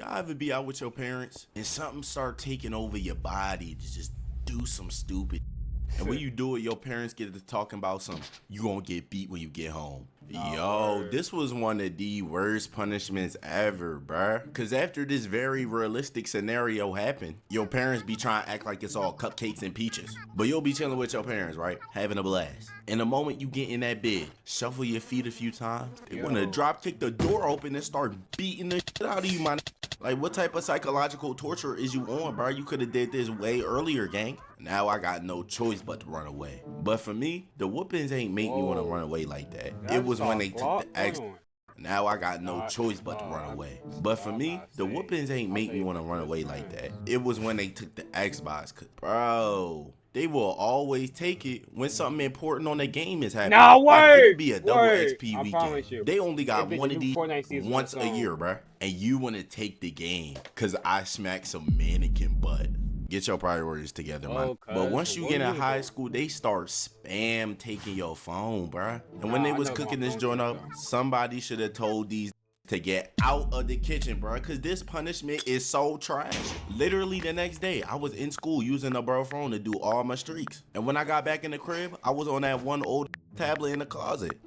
Y'all ever be out with your parents and something start taking over your body to just do some stupid? And when you do it, your parents get to talking about something. You gonna get beat when you get home. Yo, this was one of the worst punishments ever, bruh. Cause after this very realistic scenario happened, your parents be trying to act like it's all cupcakes and peaches. But you'll be chilling with your parents, right? Having a blast. And the moment you get in that bed, shuffle your feet a few times, they wanna drop kick the door open and start beating the shit out of you, man. Like, what type of psychological torture is you on, bro? You could have did this way earlier, gang. Now I got no choice but to run away. But for me, the whoopings ain't make me want to run away like that. It was when they took the X. Now I got no choice but to run away. But for me, the whoopings ain't make me want to run away like that. It was when they took the Xbox. Cause, bro, they will always take it when something important on the game is happening. Nah, like, word, it'll be a double XP weekend. you. They only got If one it's of these Fortnite once a year, bruh. And you want to take the game because I smacked some mannequin butt. Get your priorities together, man. But once you get in high school, they start spam taking your phone, bruh. And when they was cooking this joint up, somebody should have told these to get out of the kitchen, bruh, because this punishment is so trash. Literally the next day, I was in school using a bro phone to do all my streaks. And when I got back in the crib, I was on that one old tablet in the closet.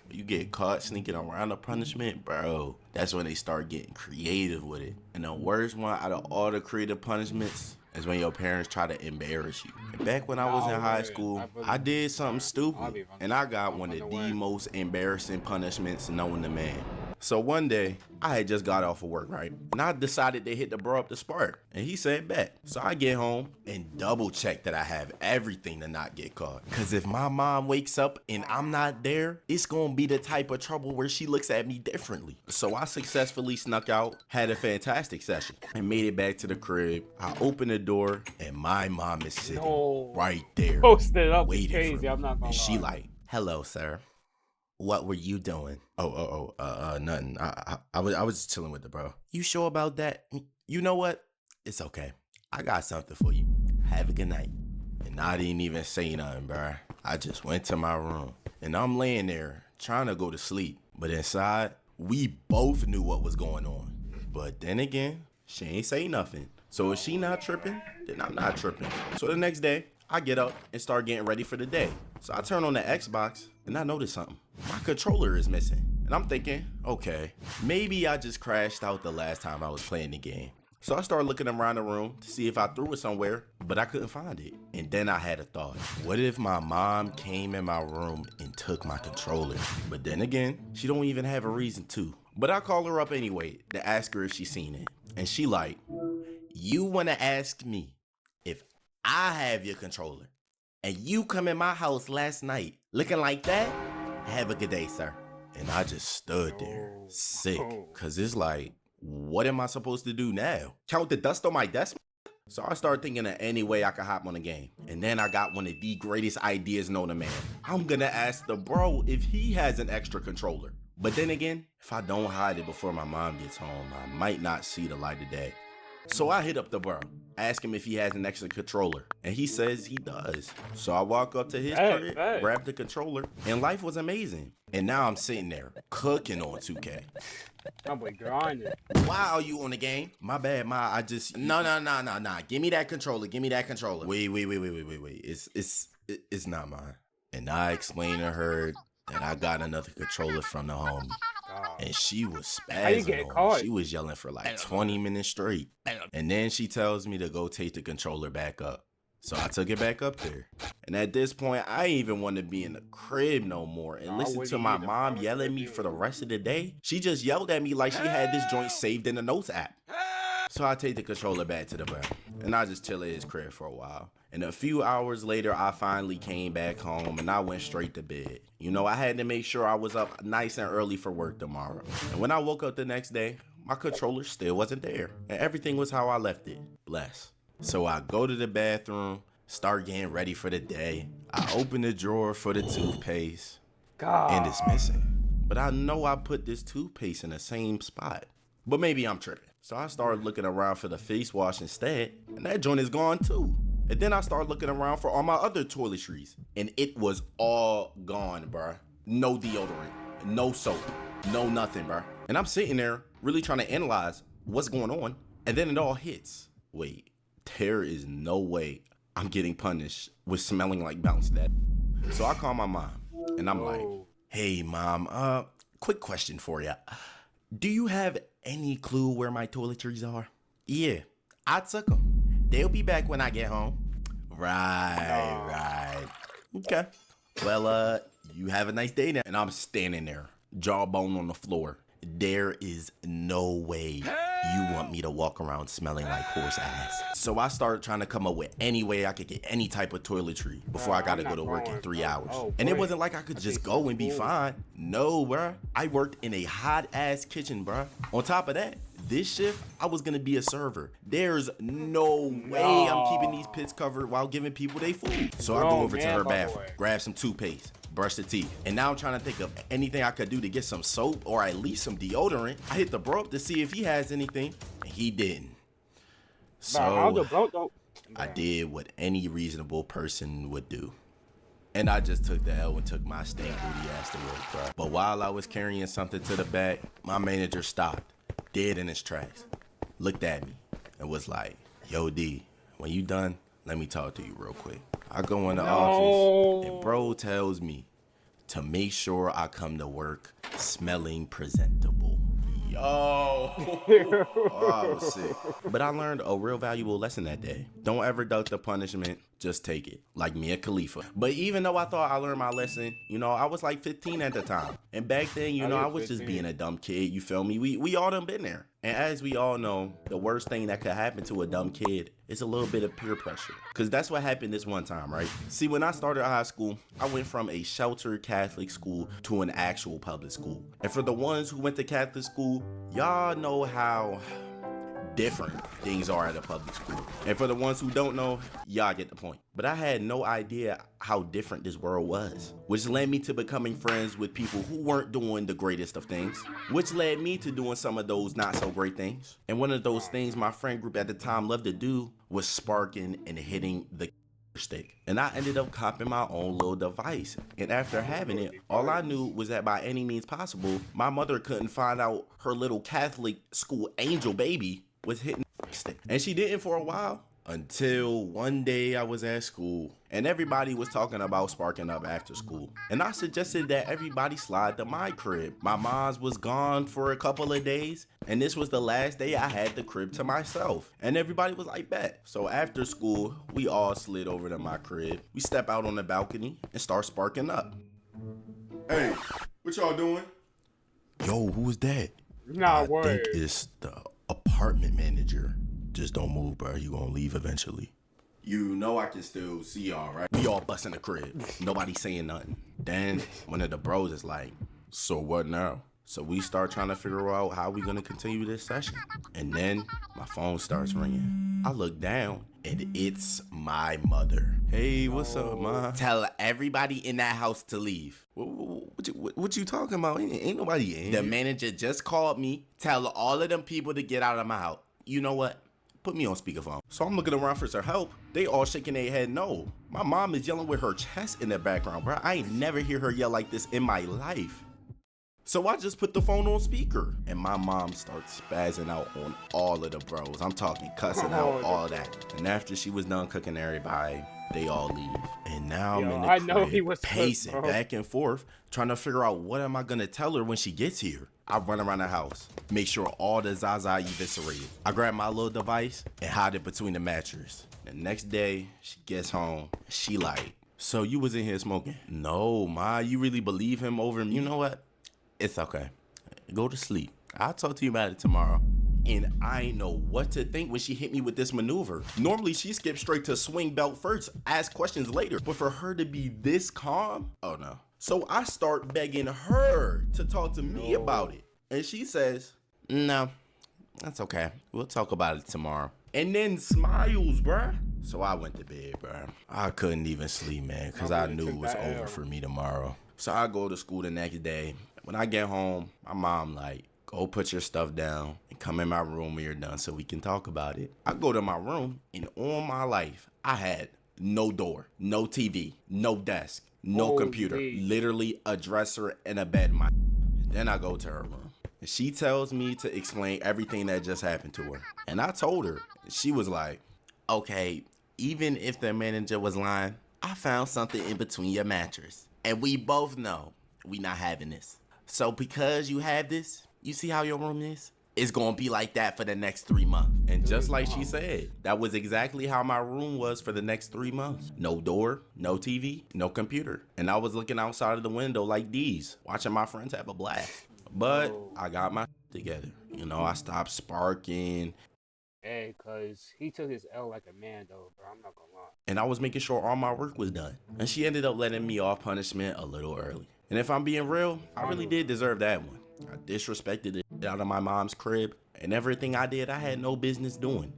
You get caught sneaking around the punishment, bro. That's when they start getting creative with it. And the worst one out of all the creative punishments is when your parents try to embarrass you. And back when I was in high school, I did something stupid. And I got one of the most embarrassing punishments known to man. So one day, I had just got off of work, right? And I decided to hit the bro up the spark. And he said, bet. So I get home and double check that I have everything to not get caught. Because if my mom wakes up and I'm not there, it's going to be the type of trouble where she looks at me differently. So I successfully snuck out, had a fantastic session, and made it back to the crib. I opened the door, and my mom is sitting right there, posted up, waiting crazy. for me. I'm not gonna and she lie. like, hello, sir. What were you doing? Nothing. I was just chilling with the bro. You sure about that? You know what? It's okay. I got something for you. Have a good night. And I didn't even say nothing, bro. I just went to my room. And I'm laying there trying to go to sleep. But inside, we both knew what was going on. But then again, she ain't say nothing. So if she not tripping, then I'm not tripping. So the next day, I get up and start getting ready for the day. So I turn on the Xbox and I notice something. My controller is missing. And I'm thinking, okay, maybe I just crashed out the last time I was playing the game. So I started looking around the room to see if I threw it somewhere, but I couldn't find it. And then I had a thought. What if my mom came in my room and took my controller? But then again, she don't even have a reason to. But I call her up anyway to ask her if she seen it. And she like, you want to ask me if I have your controller and you come in my house last night looking like that? Have a good day, sir. And I just stood there sick, because it's like, what am I supposed to do now? Count the dust on my desk? So I started thinking of any way I could hop on the game. And then I got one of the greatest ideas known to man. I'm gonna ask the bro if he has an extra controller. But then again, if I don't hide it before my mom gets home, I might not see the light of day. So I hit up the bro, ask him if he has an extra controller, and he says he does. So I walk up to his crib, grab the controller, and life was amazing. And now I'm sitting there cooking on 2K. I'm grinding. Why are you on the game? My bad, I just no. Give me that controller. Wait. It's not mine. And I explained to her that I got another controller from the homie. And she was spazzing on me. She was yelling for like 20 minutes straight. And then she tells me to go take the controller back up. So I took it back up there. And at this point, I ain't even want to be in the crib no more and listen to my mom yell at me for the rest of the day. She just yelled at me like she had this joint saved in the notes app. So I take the controller back to the bro, and I just chill at his crib for a while. And a few hours later, I finally came back home and I went straight to bed. You know, I had to make sure I was up nice and early for work tomorrow. And when I woke up the next day, my controller still wasn't there. And everything was how I left it. Bless. So I go to the bathroom, start getting ready for the day. I open the drawer for the toothpaste, and it's missing. But I know I put this toothpaste in the same spot. But maybe I'm tripping. So I started looking around for the face wash instead, and that joint is gone too. And then I started looking around for all my other toiletries, and it was all gone, bruh. No deodorant, no soap, no nothing, bruh. And I'm sitting there really trying to analyze what's going on. And then it all hits. Wait, there is no way I'm getting punished with smelling like bounce that. So I call my mom and I'm like, hey mom, quick question for you. Do you have any clue where my toiletries are? Yeah, I took them. They'll be back when I get home. Right. Okay. Well, you have a nice day now. And I'm standing there, jawbone on the floor. There is no way you want me to walk around smelling like horse ass. So I started trying to come up with any way I could get any type of toiletry before I gotta go to work in 3 hours. And it wasn't like I could just go and be fine. No, bruh. I worked in a hot ass kitchen, bruh. On top of that, this shift, I was gonna be a server. There's no way I'm keeping these pits covered while giving people their food. So I go over to her bathroom, grab some toothpaste, brush the teeth. And now I'm trying to think of anything I could do to get some soap or at least some deodorant. I hit the bro up to see if he has anything, and he didn't. So I did what any reasonable person would do. And I just took the L and took my stank booty ass to work, bro. But while I was carrying something to the back, my manager stopped, dead in his tracks, looked at me, and was like, yo, D, when you done, let me talk to you real quick. I go in the office, and bro tells me to make sure I come to work smelling presentable. Yo, oh, I was sick. But I learned a real valuable lesson that day. Don't ever duck the punishment, just take it. Like Mia Khalifa. But even though I thought I learned my lesson, you know, I was like 15 at the time. And back then, you know, I was just being a dumb kid, you feel me? We all done been there. And as we all know, the worst thing that could happen to a dumb kid is a little bit of peer pressure. Because that's what happened this one time, right? See, when I started high school, I went from a sheltered Catholic school to an actual public school. And for the ones who went to Catholic school, y'all know how different things are at a public school. And for the ones who don't know, y'all get the point. But I had no idea how different this world was, which led me to becoming friends with people who weren't doing the greatest of things, which led me to doing some of those not so great things. And one of those things my friend group at the time loved to do was sparking and hitting the stick. And I ended up copping my own little device. And after having it, all I knew was that by any means possible, my mother couldn't find out her little Catholic school angel baby was hitting the stick. And she didn't for a while, until one day I was at school and everybody was talking about sparking up after school. And I suggested that everybody slide to my crib. My mom's was gone for a couple of days, and this was the last day I had the crib to myself. And everybody was like, bet. So after school, we all slid over to my crib. We step out on the balcony and start sparking up. Hey, what y'all doing? Yo, who was that? I think it's the apartment manager. Just don't move, bro. You gonna leave eventually. You know I can still see y'all, right? We all busting the crib. Nobody saying nothing. Then one of the bros is like, so what now? So we start trying to figure out how we gonna continue this session. And then my phone starts ringing. I look down and it's my mother. Hey, what's up, ma? Tell everybody in that house to leave. What you talking about? Ain't nobody in. The manager just called me. Tell all of them people to get out of my house. You know what? Put me on speakerphone. So I'm looking around for some help. They all shaking their head no. My mom is yelling with her chest in the background, bro. I ain't never hear her yell like this in my life. So I just put the phone on speaker and my mom starts spazzing out on all of the bros. I'm talking cussing out all that. And after she was done cooking everybody, they all leave. And now I'm in the crib pacing back and forth, trying to figure out what am I gonna tell her when she gets here. I run around the house, make sure all the Zaza eviscerated. I grab my little device and hide it between the mattress. The next day, she gets home. She like, so you was in here smoking? No, ma, you really believe him over me? You know what? It's okay. Go to sleep. I'll talk to you about it tomorrow. And I ain't know what to think when she hit me with this maneuver. Normally, she skips straight to swing belt first, ask questions later. But for her to be this calm, oh no. So I start begging her to talk to me about it. And she says, no, that's okay. We'll talk about it tomorrow. And then smiles, bruh. So I went to bed, bruh. I couldn't even sleep, man, because I knew it was over for me tomorrow. So I go to school the next day. When I get home, my mom like, go put your stuff down and come in my room when you're done so we can talk about it. I go to my room, and all my life, I had no door, no TV, no desk, no computer, literally a dresser and a bed. Then I go to her room. She tells me to explain everything that just happened to her. And I told her. She was like, okay, even if the manager was lying, I found something in between your mattress. And we both know we not having this. So because you have this, you see how your room is? It's gonna be like that for the next 3 months. And just like she said, that was exactly how my room was for the next 3 months. No door, no TV, no computer. And I was looking outside of the window like these, watching my friends have a blast. But I got my together. You know, I stopped sparking. Hey, cause he took his L like a man though, bro. I'm not gonna lie. And I was making sure all my work was done. And she ended up letting me off punishment a little early. And if I'm being real, I really did deserve that one. I disrespected the shit out of my mom's crib, and everything I did, I had no business doing.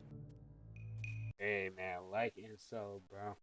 Hey man, like and so, bro.